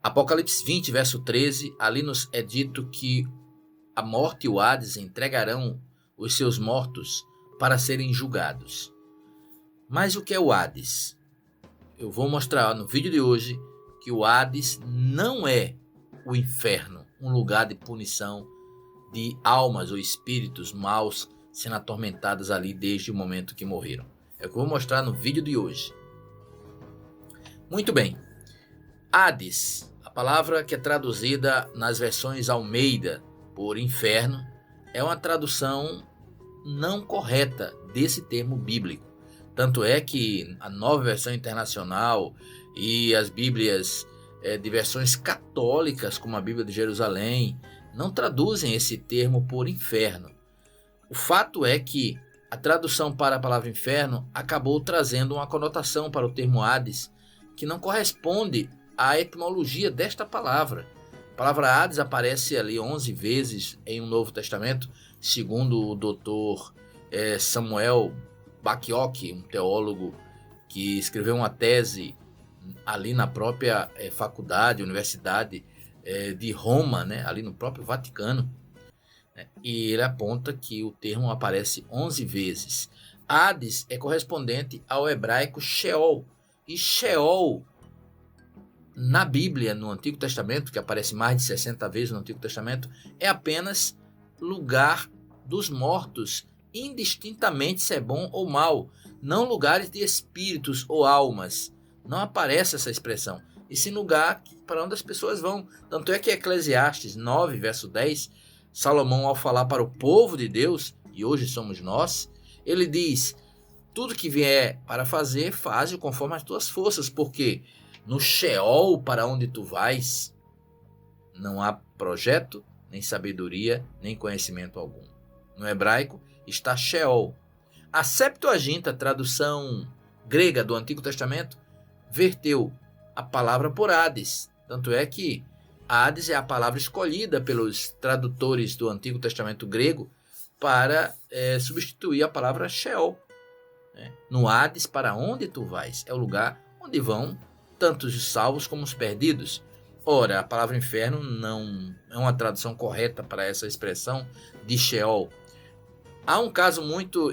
Apocalipse 20, verso 13, ali nos é dito que a morte e o Hades entregarão os seus mortos para serem julgados. Mas o que é o Hades? Eu vou mostrar no vídeo de hoje que o Hades não é o inferno, um lugar de punição de almas ou espíritos maus sendo atormentados ali desde o momento que morreram. É o que eu vou mostrar no vídeo de hoje. Muito bem. Hades, a palavra que é traduzida nas versões Almeida por inferno, é uma tradução não correta desse termo bíblico. Tanto é que a Nova Versão Internacional e as Bíblias de versões católicas, como a Bíblia de Jerusalém, não traduzem esse termo por inferno. O fato é que a tradução para a palavra inferno acabou trazendo uma conotação para o termo Hades que não corresponde à etimologia desta palavra. A palavra Hades aparece ali 11 vezes em um Novo Testamento, segundo o doutor Samuel Bacchiocchi, um teólogo que escreveu uma tese ali na própria faculdade, universidade de Roma, né, ali no próprio Vaticano. E ele aponta que o termo aparece 11 vezes. Hades é correspondente ao hebraico Sheol. E Sheol, na Bíblia, no Antigo Testamento, que aparece mais de 60 vezes no Antigo Testamento, é apenas lugar dos mortos, indistintamente se é bom ou mal, não lugares de espíritos ou almas. Não aparece essa expressão. E sim lugar para onde as pessoas vão. Tanto é que Eclesiastes 9, verso 10, Salomão, ao falar para o povo de Deus, e hoje somos nós, ele diz: tudo que vier para fazer, faze conforme as tuas forças, porque no Sheol, para onde tu vais, não há projeto, nem sabedoria, nem conhecimento algum. No hebraico está Sheol. A Septuaginta, tradução grega do Antigo Testamento, verteu a palavra por Hades. Tanto é que Hades é a palavra escolhida pelos tradutores do Antigo Testamento grego para substituir a palavra Sheol. No Hades, para onde tu vais? É o lugar onde vão tanto os salvos como os perdidos. Ora, a palavra inferno não é uma tradução correta para essa expressão de Sheol. Há um caso muito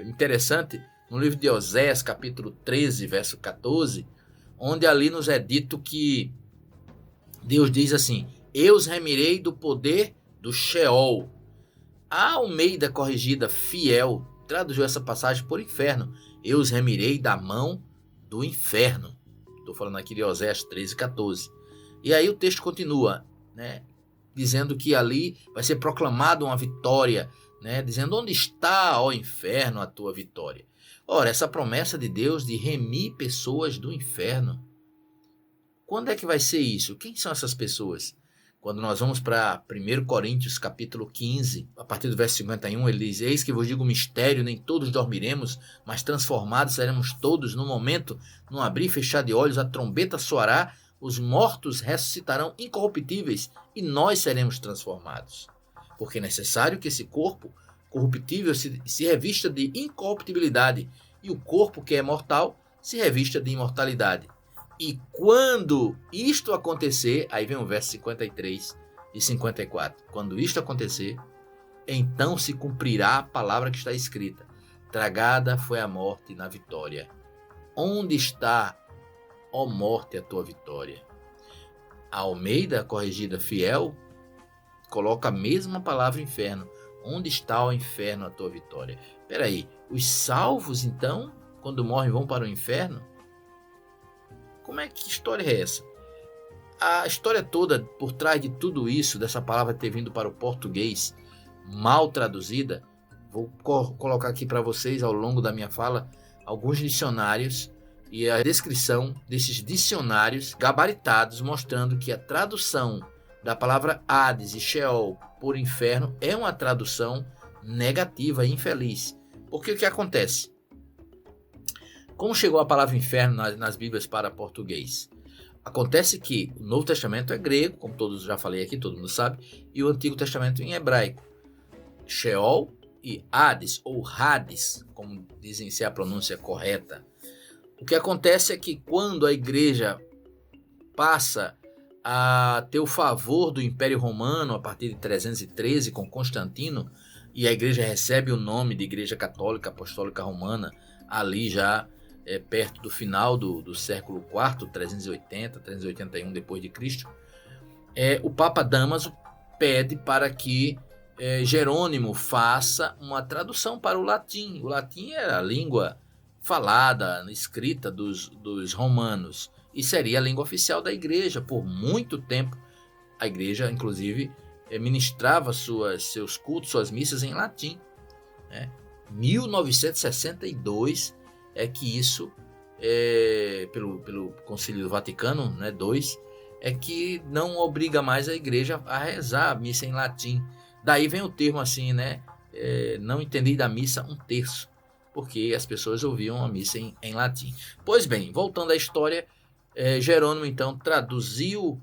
interessante no livro de Oséias, capítulo 13, verso 14, onde ali nos é dito que Deus diz assim: eu os remirei do poder do Sheol. A Almeida Corrigida Fiel traduziu essa passagem por inferno. Eu os remirei da mão do inferno. Estou falando aqui de Oséias 13, 14. E aí o texto continua, né, dizendo que ali vai ser proclamada uma vitória, né, dizendo: onde está, ó inferno, a tua vitória? Ora, essa promessa de Deus de remir pessoas do inferno, quando é que vai ser isso? Quem são essas pessoas? Quando nós vamos para 1 Coríntios capítulo 15, a partir do verso 51, ele diz: eis que vos digo um mistério, nem todos dormiremos, mas transformados seremos todos no momento, num abrir e fechar de olhos, a trombeta soará, os mortos ressuscitarão incorruptíveis e nós seremos transformados. Porque é necessário que esse corpo corruptível se revista de incorruptibilidade e o corpo que é mortal se revista de imortalidade. E quando isto acontecer, aí vem o verso 53 e 54. Quando isto acontecer, então se cumprirá a palavra que está escrita: tragada foi a morte na vitória. Onde está, ó morte, a tua vitória? A Almeida Corrigida Fiel coloca a mesma palavra inferno. Onde está, ó inferno, a tua vitória? Peraí, os salvos então, quando morrem, vão para o inferno? Que história é essa? A história toda por trás de tudo isso, dessa palavra ter vindo para o português mal traduzida, vou colocar aqui para vocês ao longo da minha fala alguns dicionários e a descrição desses dicionários gabaritados, mostrando que a tradução da palavra Hades e Sheol por inferno é uma tradução negativa e infeliz. Porque o que acontece? Como chegou a palavra inferno nas Bíblias para português? Acontece que o Novo Testamento é grego, como todos já falei aqui, todo mundo sabe, e o Antigo Testamento em hebraico. Sheol e Hades, ou Hades, como dizem ser a pronúncia correta. O que acontece é que quando a igreja passa a ter o favor do Império Romano a partir de 313 com Constantino, e a igreja recebe o nome de Igreja Católica Apostólica Romana ali já perto do final do século IV, 380, 381 depois de Cristo. O Papa Damaso pede para que Jerônimo faça uma tradução para o latim. O latim era a língua falada, escrita dos romanos, e seria a língua oficial da igreja por muito tempo. A igreja, inclusive, ministrava seus cultos, suas missas em latim. 1962 é que isso, pelo Concílio Vaticano, II, é que não obriga mais a igreja a rezar a missa em latim. Daí vem o termo assim, não entendi da missa um terço, porque as pessoas ouviam a missa em latim. Pois bem, voltando à história, Jerônimo então traduziu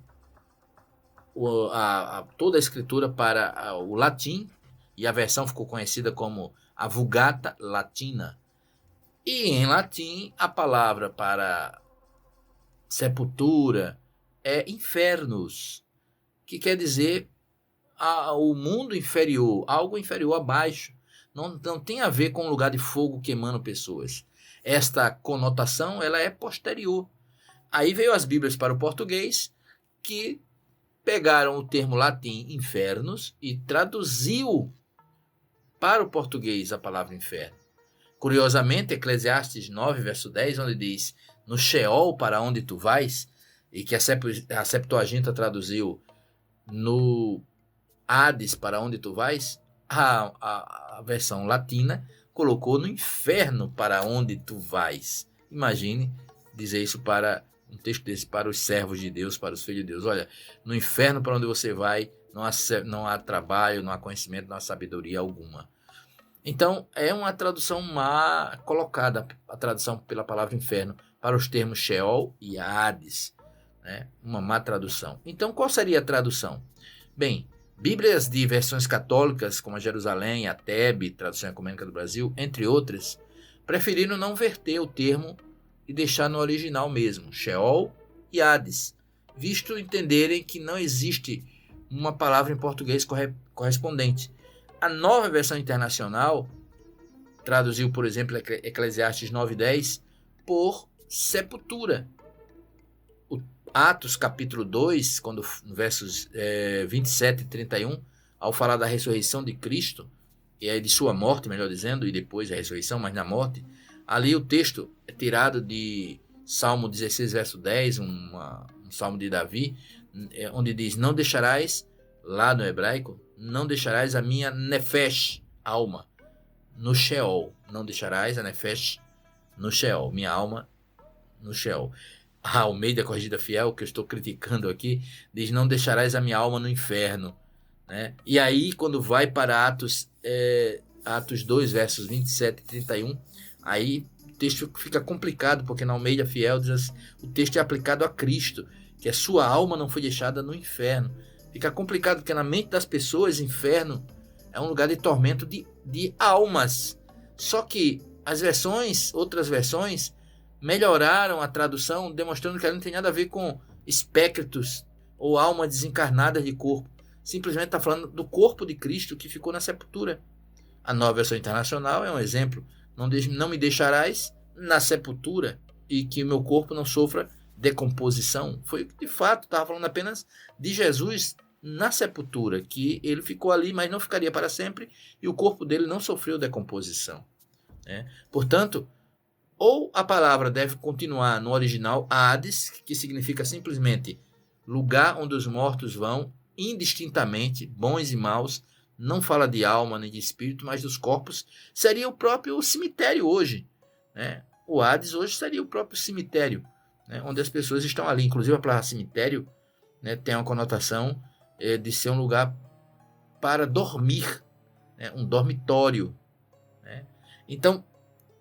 toda a escritura para o latim, e a versão ficou conhecida como a Vulgata Latina. E em latim, a palavra para sepultura é infernos, que quer dizer o mundo inferior, algo inferior abaixo. Não tem a ver com um lugar de fogo queimando pessoas. Esta conotação ela é posterior. Aí veio as Bíblias para o português, que pegaram o termo latim infernos e traduziu para o português a palavra inferno. Curiosamente, Eclesiastes 9, verso 10, onde diz: no Sheol para onde tu vais, e que a Septuaginta traduziu no Hades para onde tu vais, a versão latina colocou no inferno para onde tu vais. Imagine dizer isso para um texto desse para os servos de Deus, para os filhos de Deus. Olha, no inferno para onde você vai, não há trabalho, não há conhecimento, não há sabedoria alguma. Então, é uma tradução má colocada, a tradução pela palavra inferno, para os termos Sheol e Hades. Uma má tradução. Então, qual seria a tradução? Bem, Bíblias de versões católicas, como a Jerusalém, a Tebe, tradução ecumênica do Brasil, entre outras, preferiram não verter o termo e deixar no original mesmo, Sheol e Hades, visto entenderem que não existe uma palavra em português correspondente. A nova versão internacional traduziu, por exemplo, Eclesiastes 9:10 por sepultura. Atos capítulo 2, versos 27 e 31, ao falar da ressurreição de Cristo, e aí de sua morte, melhor dizendo, e depois a ressurreição, mas na morte, ali o texto é tirado de Salmo 16, verso 10, um salmo de Davi, onde diz: não deixarás, lá no hebraico, não deixarás a minha nefesh, alma, no Sheol. Não deixarás a nefesh no Sheol, minha alma no Sheol. A Almeida Corrigida Fiel, que eu estou criticando aqui, diz: não deixarás a minha alma no inferno. E aí, quando vai para Atos 2, versos 27 e 31, aí o texto fica complicado, porque na Almeida Fiel diz o texto é aplicado a Cristo, que a sua alma não foi deixada no inferno. Fica complicado, porque na mente das pessoas, inferno é um lugar de tormento de almas. Só que outras versões, melhoraram a tradução, demonstrando que ela não tem nada a ver com espectros ou almas desencarnadas de corpo. Simplesmente está falando do corpo de Cristo que ficou na sepultura. A nova versão internacional é um exemplo. Não me deixarás na sepultura, e que o meu corpo não sofra decomposição. Foi de fato, estava falando apenas de Jesus na sepultura, que ele ficou ali, mas não ficaria para sempre, e o corpo dele não sofreu decomposição. Portanto, ou a palavra deve continuar no original Hades, que significa simplesmente lugar onde os mortos vão indistintamente, bons e maus, não fala de alma nem de espírito, mas dos corpos, seria o próprio cemitério hoje. O Hades hoje seria o próprio cemitério, onde as pessoas estão ali. Inclusive a palavra cemitério tem uma conotação de ser um lugar para dormir, um dormitório. Então,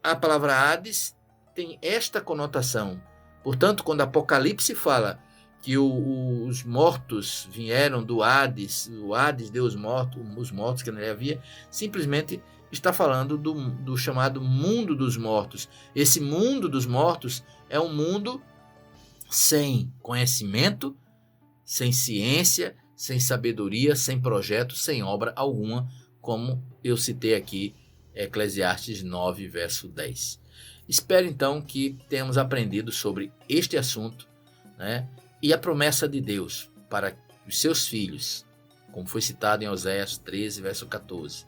a palavra Hades tem esta conotação. Portanto, quando Apocalipse fala que os mortos vieram do Hades, o Hades deu os mortos que nele havia, simplesmente está falando do chamado mundo dos mortos. Esse mundo dos mortos é um mundo sem conhecimento, sem ciência, sem sabedoria, sem projeto, sem obra alguma, como eu citei aqui, Eclesiastes 9, verso 10. Espero então que tenhamos aprendido sobre este assunto, né? E a promessa de Deus para os seus filhos, como foi citado em Oséias 13, verso 14,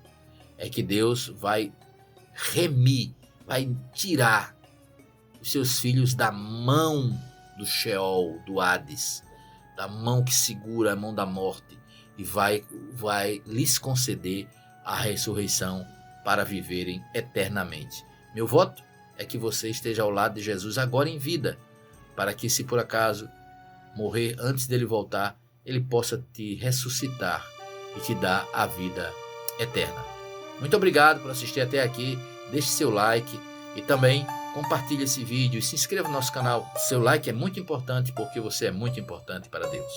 é que Deus vai remir, vai tirar os seus filhos da mão do Sheol, do Hades, da mão que segura a mão da morte, e vai lhes conceder a ressurreição para viverem eternamente. Meu voto é que você esteja ao lado de Jesus agora em vida, para que, se por acaso morrer antes dele voltar, ele possa te ressuscitar e te dar a vida eterna. Muito obrigado por assistir até aqui. Deixe seu like e também compartilhe esse vídeo e se inscreva no nosso canal. Seu like é muito importante porque você é muito importante para Deus.